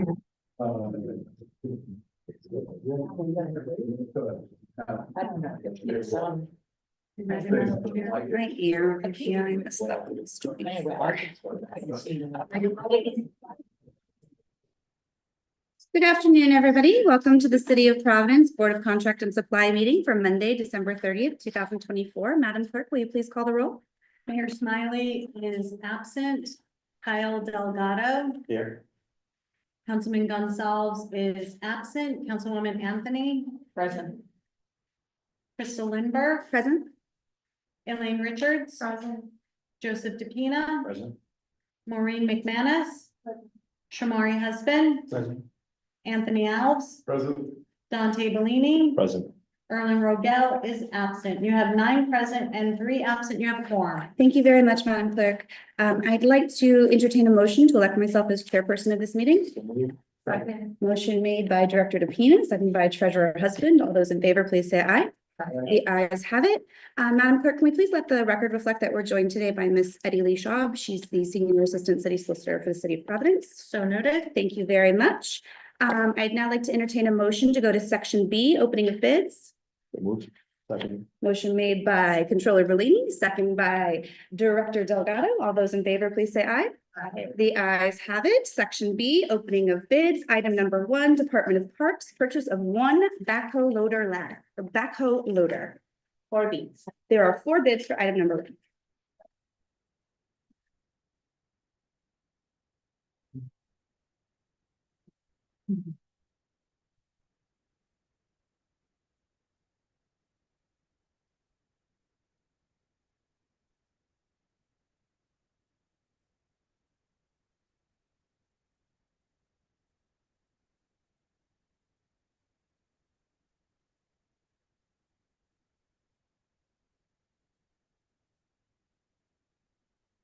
My ear, I'm hearing this stuff. Good afternoon, everybody. Welcome to the City of Providence Board of Contract and Supply meeting for Monday, December 30th, 2024. Madam Clerk, will you please call the roll? Mayor Smiley is absent. Kyle Delgado. Here. Councilman Gonzalez is absent. Councilwoman Anthony. Present. Crystal Lindbergh. Present. Elaine Richards. Present. Joseph DePina. Present. Maureen McManus. Shamari Husband. Present. Anthony Alves. Present. Dante Bellini. Present. Erlen Rogel is absent. You have 9 present and 3 absent. You have a quorum. Thank you very much, Madam Clerk. I'd like to entertain a motion to elect myself as chairperson of this meeting. Second. Motion made by Director DePina, seconded by Treasurer Husband. All those in favor, please say aye. The ayes have it. Madam Clerk, can we please let the record reflect that we're joined today by Miss Eddie Lee Schaub. She's the Senior Assistant City Solicitor for the City of Providence. So noted. Thank you very much. I'd now like to entertain a motion to go to Section B, opening of bids. Move. Second. Motion made by Controller Bellini, second by Director Delgado. All those in favor, please say aye. Aye. The ayes have it. Section B, opening of bids. Item number 1, Department of Parks, purchase of 1 backhoe loader ladder, or backhoe loader. 4 bids. There are 4 bids for item number 1.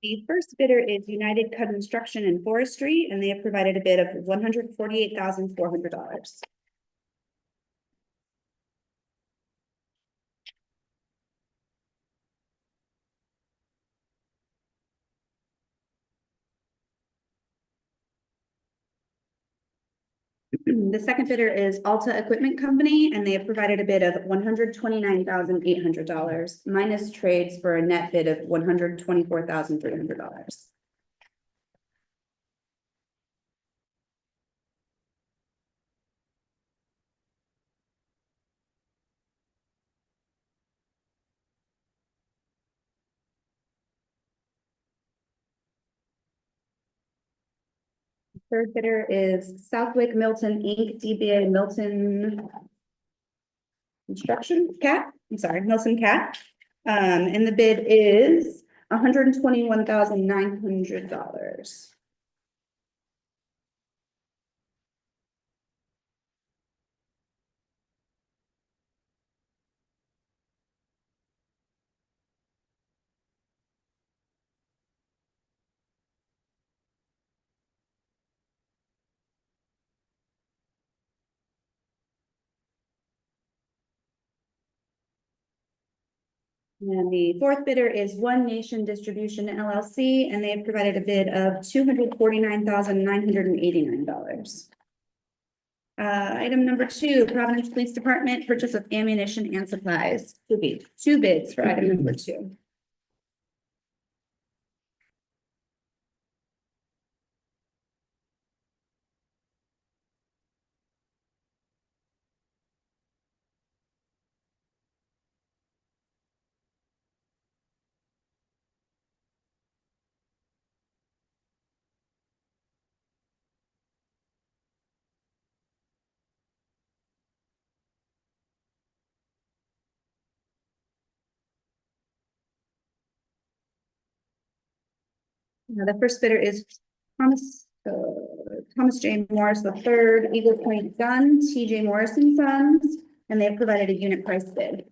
The first bidder is United Construction and Forestry, and they have provided a bid of $148,400. The second bidder is Alta Equipment Company, and they have provided a bid of $129,800 minus trades for a net bid of $124,300. Third bidder is Southwick Milton Inc., DBA Milton Construction Cat. I'm sorry, Milton Cat. And the bid is $121,900. And the fourth bidder is One Nation Distribution LLC, and they have provided a bid of $249,989. Item number 2, Providence Police Department, purchase of ammunition and supplies. 2 bids. 2 bids for item number 2. The first bidder is Thomas J. Morris III, Eagle Point Gun, TJ Morrison Sons, and they have provided a unit price bid.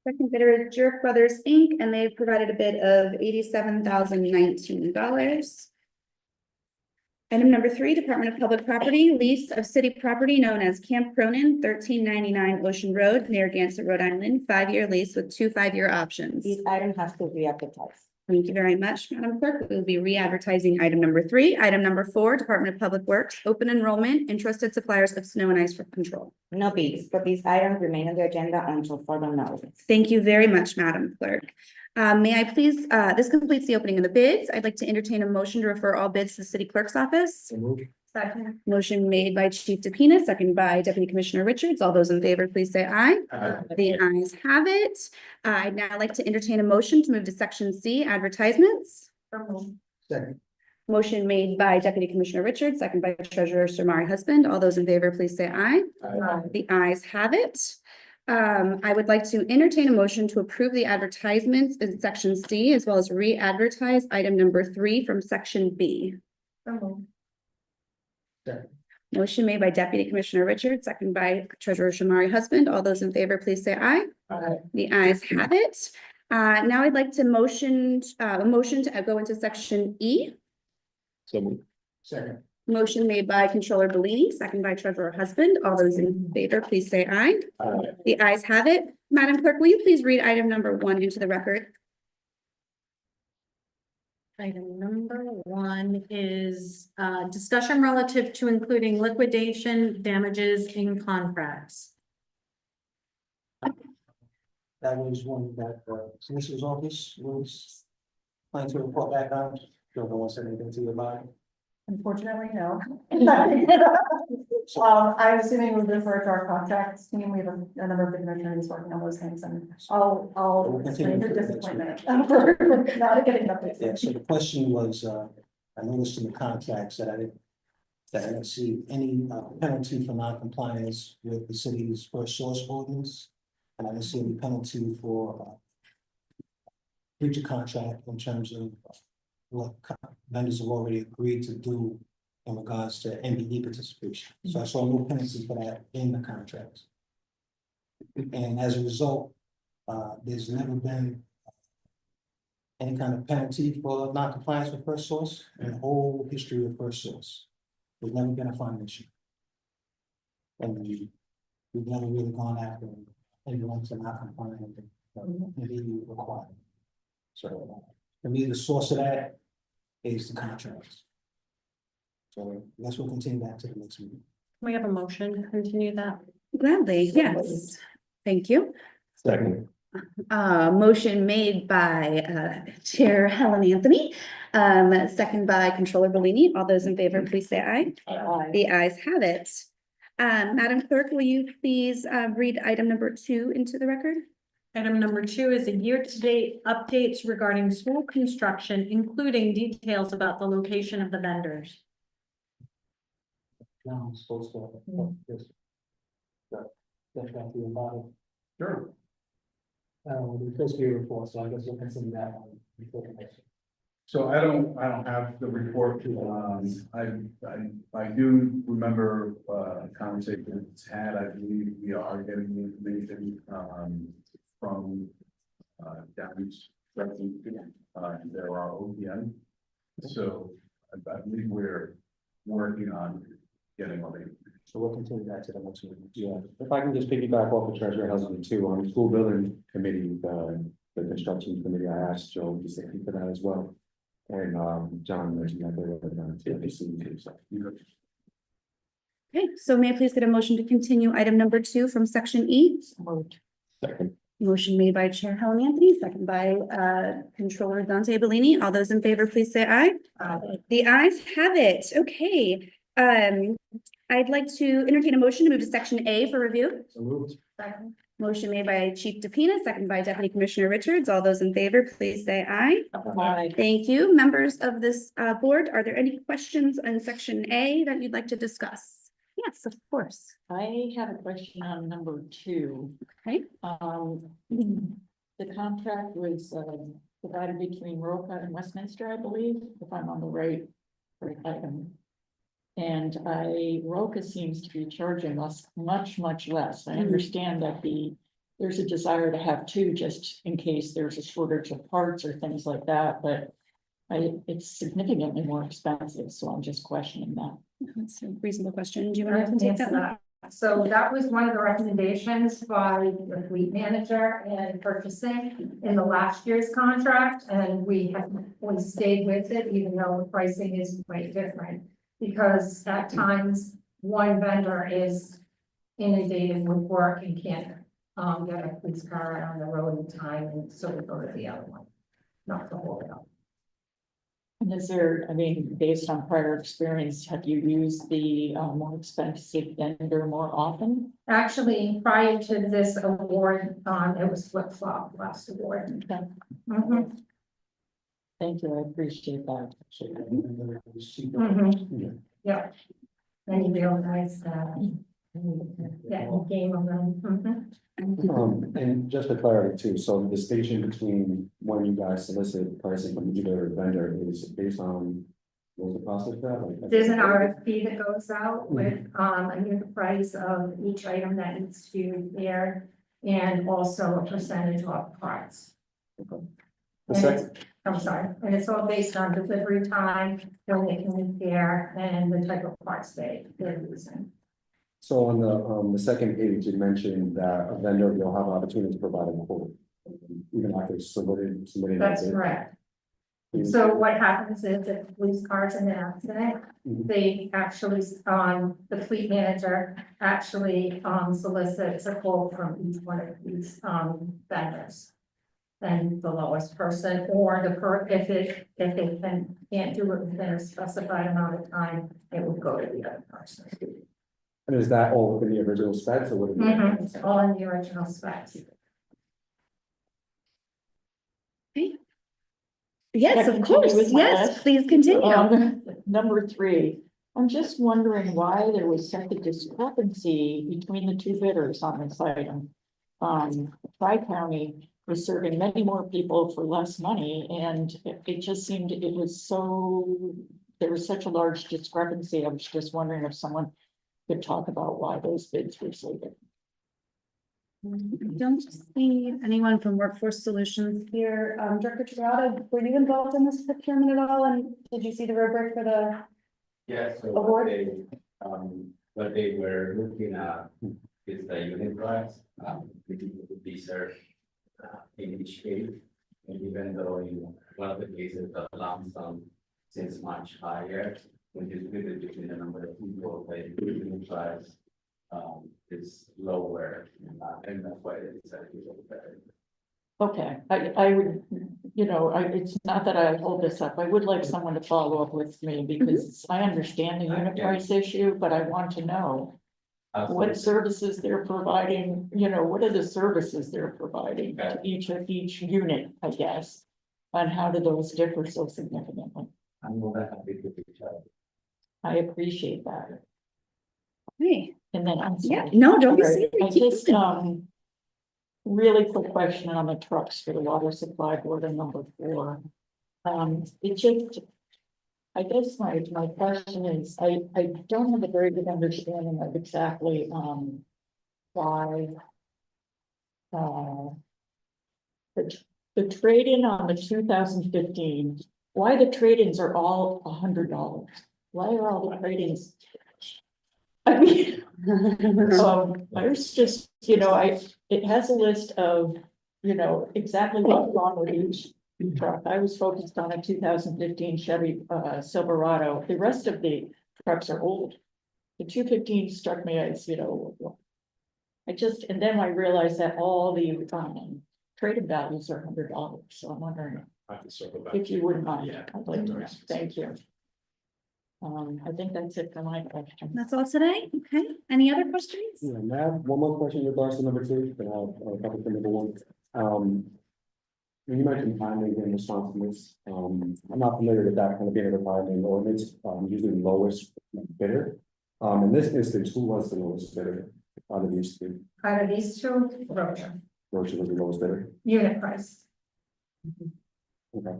Second bidder is Jerk Brothers, Inc., and they've provided a bid of $87,019. Item number 3, Department of Public Property, lease of city property known as Camp Cronin, 1399 Ocean Road, Narragansett, Rhode Island, 5-year lease with 2 5-year options. This item has to be advertised. Thank you very much, Madam Clerk. We will be re-advertising item number 3. Item number 4, Department of Public Works, open enrollment, interested suppliers of snow and ice for control. No bids, but these items remain on the agenda until further notice. Thank you very much, Madam Clerk. May I please, this completes the opening of the bids. I'd like to entertain a motion to refer all bids to the city clerk's office. So moved. Second. Motion made by Chief DePina, second by Deputy Commissioner Richards. All those in favor, please say aye. Aye. The ayes have it. I'd now like to entertain a motion to move to section C, advertisements. Second. Motion made by Deputy Commissioner Richards, second by Treasurer Samari Husband. All those in favor, please say aye. Aye. The ayes have it. I would like to entertain a motion to approve the advertisements in section C as well as re-advertise item number 3 from section B. Second. Motion made by Deputy Commissioner Richards, second by Treasurer Shamari Husband. All those in favor, please say aye. Aye. The ayes have it. Now I'd like to motion to go into section E. So moved. Second. Motion made by Controller Bellini, second by Treasurer Husband. All those in favor, please say aye. Aye. The ayes have it. Madam Clerk, will you please read item number 1 into the record? Item number 1 is discussion relative to including liquidation damages in contracts. That was one that the solicitor's office was planning to report back on. Don't know what's anything to your mind. Unfortunately, no. I'm assuming we refer to our contracts team. We have a number of different attorneys working on those things, and I'll We'll explain continue the for the next disappointment for not getting updates. Yeah, so the question was, I noticed in the contracts that I didn't see any penalty for non-compliance with the city's first source ordinance. And I didn't see any penalty for breach of contract in terms of what vendors have already agreed to do in regards to MBE participation. So I saw no penalty for that in the contracts. And as a result, there's never been any kind of penalty for non-compliance with first source in the whole history of first source. There's never been a fine issue. And we've never really gone after anyone to not comply with the MBE requirement. So for me, the source of that is the contracts. So I guess we'll continue that to the next meeting. We have a motion to continue that. Gladly, yes. Thank you. Second. Motion made by Chair Helen Anthony, second by Controller Bellini. All those in favor, please say aye. Aye. The ayes have it. Madam Clerk, will you please read item number 2 into the record? Item number 2 is a year-to-date updates regarding school construction, including details about the location of the vendors. Now I'm supposed to. Yes. That's got to be about it. Sure. We're supposed to be a report, so I guess we'll consider that one before the next. So I don't have the report. I do remember a conversation it's had. I believe we are getting the information from Downey's representative. There are OPM. So I believe we're working on getting all the information. So we'll continue that to the next meeting. Yeah, if I can just piggyback off the treasurer husband too, on the school building committee, the construction committee, I asked Joe to say for that as well. And John mentioned that they were going to TFC too, so. Okay, so may I please get a motion to continue item number 2 from section E? Second. Motion made by Chair Helen Anthony, second by Controller Dante Bellini. All those in favor, please say aye. The ayes have it. Okay. I'd like to entertain a motion to move to section A for review. So moved. Motion made by Chief DePina, second by Deputy Commissioner Richards. All those in favor, please say aye. Aye. Thank you. Members of this board, are there any questions on section A that you'd like to discuss? Yes, of course. I have a question on number 2. Okay. The contract was provided between Roca and Westminster, I believe, if I'm on the right item. And Roca seems to be charging us much less. I understand that the there's a desire to have two, just in case there's a shortage of parts or things like that, but it's significantly more expensive, so I'm just questioning that. That's a reasonable question. Do you I want to can take answer that one? that. So that was one of the recommendations by the fleet manager and purchasing in the last year's contract, and we stayed with it, even though the pricing is quite different. Because at times, one vendor is inundated with work and can't, get a police car out on the road in time, and so we go to the other one, not the whole out. And is there, I mean, based on prior experience, have you used the more expensive vendor more often? Actually, prior to this award, it was flip-flop last award. Okay. Mhm. Thank you, I appreciate that. So, yeah. Mhm. Yeah. And you realize that. Yeah, you game of them. Mhm. And just for clarity too, so the distinction between when you guys solicit pricing from either vendor is based on what's the process of that? Like, There's an RFP that goes out with, a new price of each item that needs to be repaired and also a percentage off parts. The And sec- I'm sorry, and it's all based on delivery time, when they can repair and the type of parts they're using. So on the second page, you mentioned that a vendor will have an opportunity to provide a quote. Even after submitting. That's that bid. correct. Mhm. So what happens is if police cars in an accident, Mhm. they actually, the fleet manager actually, solicits a quote from each one of these, vendors. And the lowest person, or if they can't do it within a specified amount of time, it would go to the other person. And is that all within the original specs or would it be? It's all in the original specs. Yes, Can I of continue course. with my Yes, list? please continue. Number 3, I'm just wondering why there was such a discrepancy between the two bidders on this item. Tri-County was serving many more people for less money, and it just seemed it was so, there was such a large discrepancy. I was just wondering if someone could talk about why those bids were so different. I don't see anyone from Workforce Solutions here. Director Torado, were you involved in this procurement at all? And did you see the rubric for the? Yeah, so Award? what they were looking at is the unit price, which would be served in each case. And even though in one of the cases, the lump sum seems much higher, when you split it between the number of people, the unit price is lower, and that's why they decided to go better. Okay, I would, it's not that I hold this up. I would like someone to follow up with me because I understand the unit Yeah. price issue, but I want to know what services they're providing, what are the services they're providing to each unit, I guess. And how do those differ so significantly? I'm more than happy to reach out. I appreciate that. Hey, And then I'm yeah, sorry. no, don't be All silly. right, I Keep just, going. really quick question on the trucks for the water supply board and number 4. It just, I guess my question is, I don't have a very good understanding of exactly, why. The trade-in on the 2015, why the trade-ins are all $100? Why are all the trade-ins? I mean, there's just, it has a list of, exactly what's wrong with each truck. I was focused on a 2015 Chevy Silverado. The rest of the trucks are old. The 215 struck me as, and then I realized that all the trade-in values are $100. So I'm wondering I have to circle back. if you wouldn't mind. Yeah. I'd like to know. Thank you. I think that's it for my question. That's all today. Okay. Any other questions? Yeah, may I have one more question in regards to number 2, then I'll couple for number 1. When you mentioned timing and responsiveness, I'm not familiar with that kind of being a requirement in the ordinance, usually lowest bidder. In this instance, who was the lowest bidder out of these 2? Out of these two, Rocha, Roche was the lowest bidder, unit price. okay.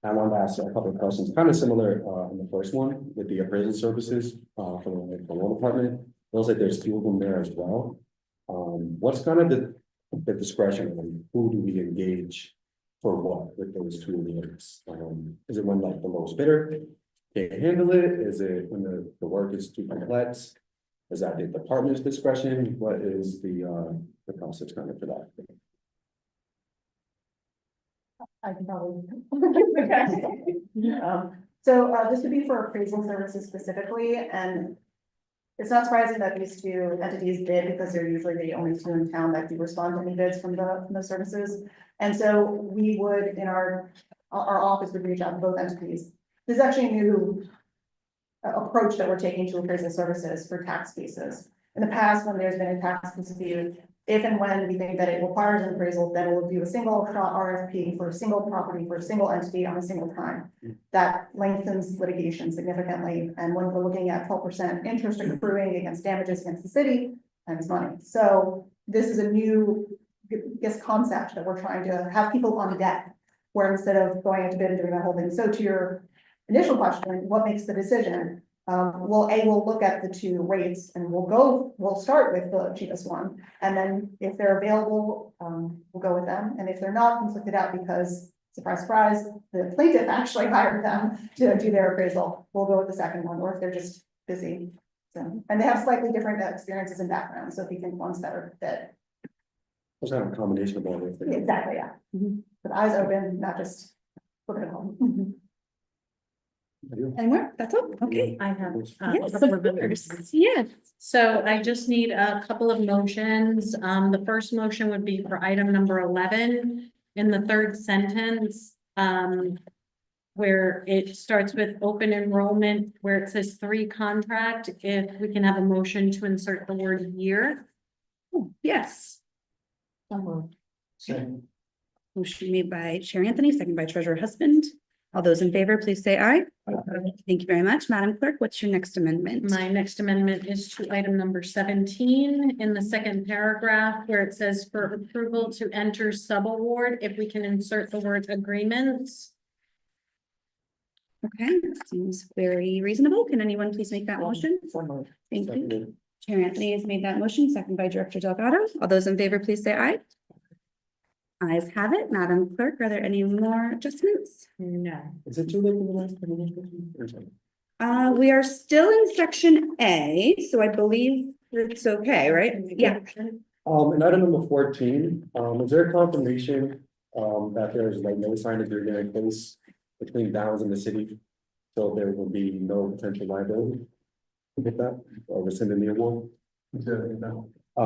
I wanted to ask a couple of questions, kind of similar in the first one with the appraisal services for the law department. It looks like there's 2 of them there as well. What's kind of the discretion on who do we engage for what with those two units? Is it when like the lowest bidder can't handle it? Is it when the work is too complex? Is that the department's discretion? What is the process kind of for that? I can probably. This would be for appraisal services specifically, and it's not surprising that these two entities bid because they're usually the only two in town that do respond to any bids from the services. And so we would, in our office would reach out to both entities. This is actually a new approach that we're taking to appraisal services for tax cases. In the past, when there's been a tax dispute, if and when we think that it requires an appraisal, then we'll do a single RFP for a single property for a single entity on a single time. That lengthens litigation significantly. And when we're looking at 12% interest accruing against damages against the city, time is money. So this is a new, I guess, concept that we're trying to have people on deck, where instead of going into bid and doing that whole thing. So to your initial question, what makes the decision? We'll look at the two rates and we'll start with the cheapest one. And then if they're available, we'll go with them. And if they're not, conflict it out because, surprise, surprise, the plaintiff actually hired them to do their appraisal. We'll go with the second one, or if they're just busy. So, and they have slightly different experiences and backgrounds. So if you think one's better fit. What's that a combination of all those things? Exactly, yeah. With eyes open, not just looking at home. Any more? That's all? Okay. I have. Yes, a couple of of course. others. Yes. So I just need a couple of motions. The first motion would be for item number 11 in the third sentence. Where it starts with open enrollment, where it says 3 contract, if we can have a motion to insert the word year. Yes. Second. Motion made by Chair Anthony, second by Treasurer Husband. All those in favor, please say aye. Thank you very much. Madam Clerk, what's your next amendment? My next amendment is to item number 17 in the second paragraph where it says for approval to enter subaward, if we can insert the word agreements. Okay, seems very reasonable. Can anyone please make that motion? Thank you. Seconded. Chair Anthony has made that motion, second by Director Delgado. All those in favor, please say aye. Ayes have it. Madam Clerk, are there any more adjustments? No. Is it too late for the last one? We are still in section A, so I believe it's okay, right? Yeah. In item number 14, is there a confirmation that there's like no signed agreement in place between Downs and the city? So there will be no potential liability with that or rescinding the award?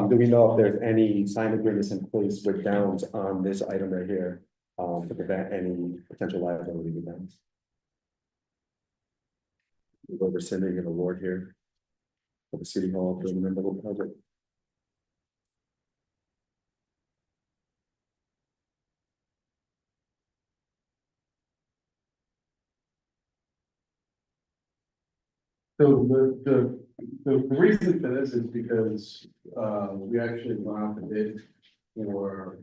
Do we know if there's any signed agreements in place with Downs on this item right here to prevent any potential liability with Downs? We're rescinding an award here for the city hall for the memorable project. So the reason for this is because, we actually went out to bid for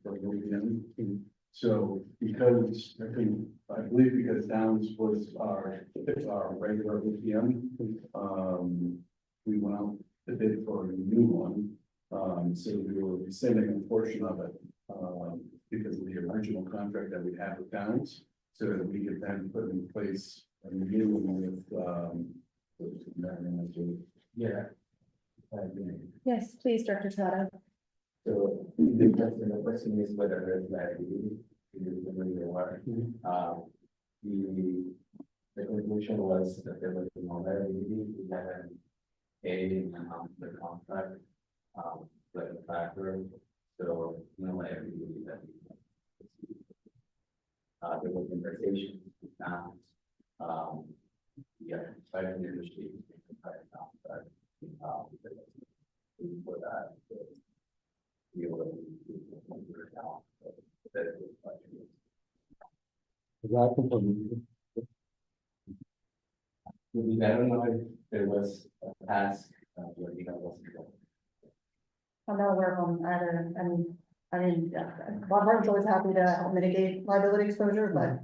OEM. So because, I believe because Downs was our regular OPM, we went out to bid for a new one. So we were rescinding a portion of it, because of the original contract that we had with Downs, so that we could then put in place a new one with, yeah. Yes, please, Director Tata. So the question is whether there's liability in the water. The conclusion was that there was no liability, we had the contract, like a factor, so no liability that there was conversation now. Yeah, by the industry, for that. You will. I don't know if there was a task where you was. I'm not aware of them either, and I mean, Bob Martin's always happy to help mitigate liability exposure, but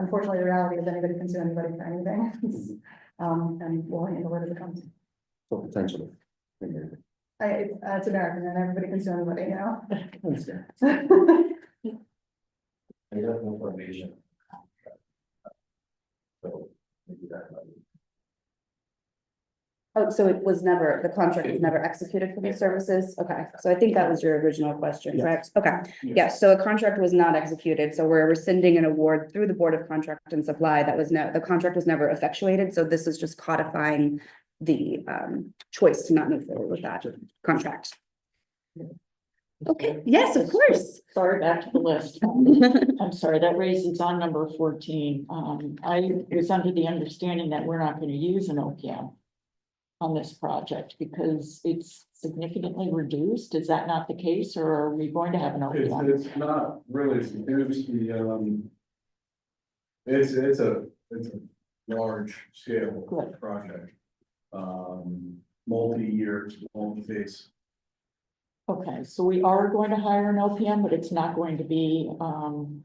unfortunately, the reality is anybody can sue anybody for anything. And we'll handle it as it comes. So potentially. It's American and everybody can sue anybody, you know? I got no information. So, maybe that. Oh, so it was never, the contract was never executed for these services? Okay, so I think that was your original question, correct? Okay, yes, so a contract was not executed, so we're rescinding an award through the Board of Contract and Supply that was the contract was never effectuated, so this is just codifying the choice to not move forward with that contract. Okay, yes, of course. Sorry, back to the list. I'm sorry, that raises on number 14. I was under the understanding that we're not going to use an OPM on this project because it's significantly reduced. Is that not the case, or are we going to have an OPM? It's not really, it's a large scale Good. project. Multi-year, multi-phase. Okay, so we are going to hire an OPM, but it's not going to be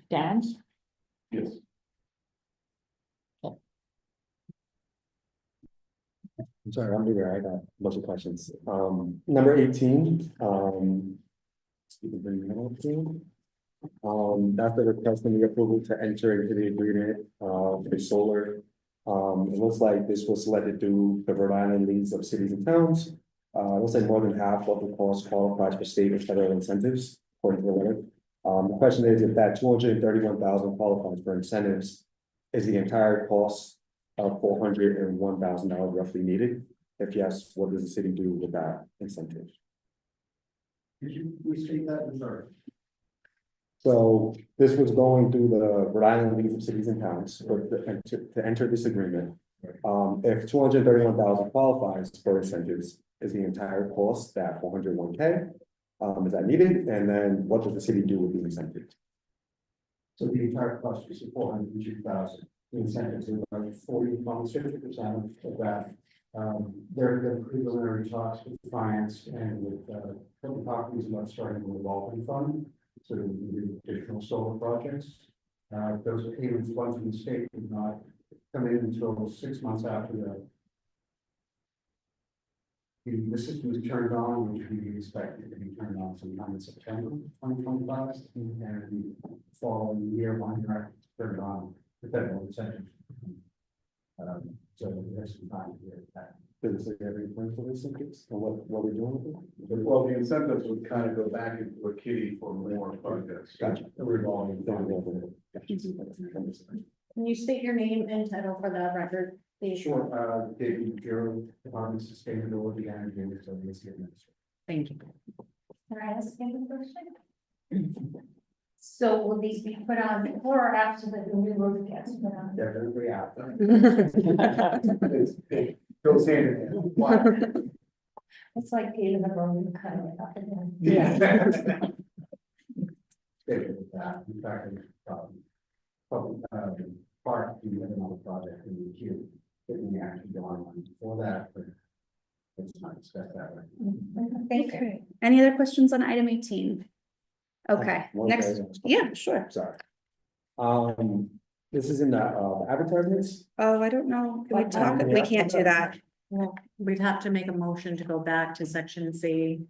Downs? Yes. I'm sorry, I'm leaving. I got a bunch of questions. Number 18, that's the request for the approval to enter into the agreement, for the solar. It looks like this was selected through the Rhode Island Leagues of Cities and Towns. It looks like more than half of the cost qualifies for state and federal incentives, according to the letter. The question is, if that 231,000 qualifies for incentives, is the entire cost of $401,000 roughly needed? If yes, what does the city do with that incentive? Did you restate that? Sorry. So this was going through the Rhode Island League of Cities and Towns to enter this agreement. If 231,000 qualifies for incentives, is the entire cost that 401K? Is that needed? And then what does the city do with the incentive? So the entire cost is 402,000. The incentives are like 50% of that. There have been preliminary talks with finance and with public properties about starting a revolving fund. So we can do additional solar projects. Those payments, funds from the state would not come in until 6 months after the system is turned on, which we expect it to be turned on sometime in September 2025. And the following year, one year turned on the federal incentives. So there's some time to get that. Does the city have any plans for this incentives? And what we're doing with it? Well, the incentives would kind of go back into a kitty for more projects. Gotcha. Revolving. Can you state your name and title for the record, please? Sure, David Bureau, Department of Sustainability and Resiliency Administration. Thank you. Can I ask you a question? So will these be put on before or after the new roof gets put on? Definitely after. It goes hand in hand. Why? It's like paving the road kind of up again. Yeah. Stay with that. In fact, public part of another project in the queue. It may actually go on before that, but let's not discuss that right now. Thank you. Okay, any other questions on item 18? Okay, One next, question. yeah, sure. Sorry. This is in the advertisements. Oh, I don't know. Can we talk? We can't do that. Well, we'd have to make a motion to go back to section C.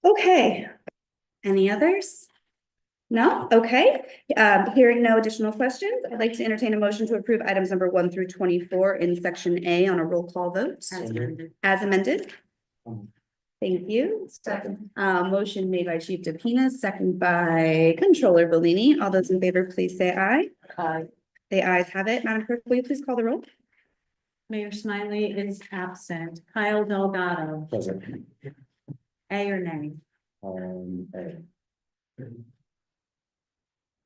Okay. Any others? No? Okay. Hearing no additional questions, I'd like to entertain a motion to approve items number 1 through 24 in section A on a roll call vote. As amended. Thank you. Second. Motion made by Chief DePina, second by Controller Bellini. All those in favor, please say aye. Aye. The ayes have it. Madam Clerk, will you please call the roll? Mayor Smiley is absent. Kyle Delgado, Present. A or nay? A.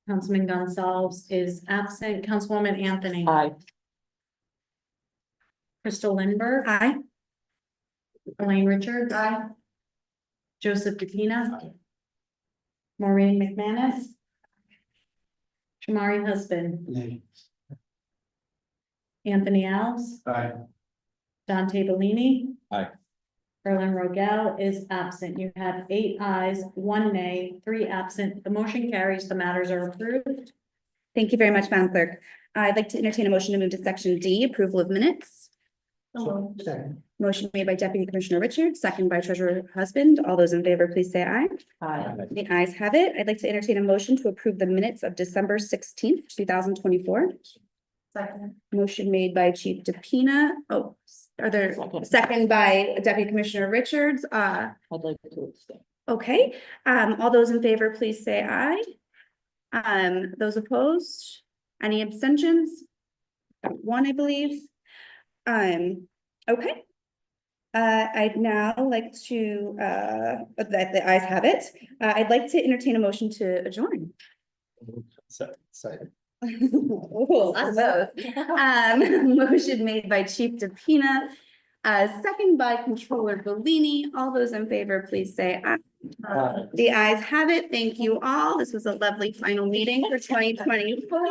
Councilman Gonzalez is absent. Councilwoman Anthony. Aye. Crystal Lindberg. Aye. Elaine Richards. Aye. Joseph DePina. Maureen McManus. Shamari Husband. Anthony Alves. Aye. Dante Bellini. Aye. Erlen Rogel is absent. You have 8 ayes, 1 nay, 3 absent. The motion carries. The matters are approved. Thank you very much, Madam Clerk. I'd like to entertain a motion to move to section D, approval of minutes. Second. Motion made by Deputy Commissioner Richards, second by Treasurer Husband. All those in favor, please say aye. The ayes have it. I'd like to entertain a motion to approve the minutes of December 16th, 2024. Second. Motion made by Chief DePina. Oh, are there, second by Deputy Commissioner Richards. I'd like to abstain. Okay, all those in favor, please say aye. Those opposed, any abstentions? Got one, I believe. Okay. I'd now like to, that the ayes have it. I'd like to entertain a motion to adjourn. Second. Oh, lots of those. Motion made by Chief DePina, second by Controller Bellini. All those in favor, please say aye. The ayes have it. Thank you all. This was a lovely final meeting for 2024.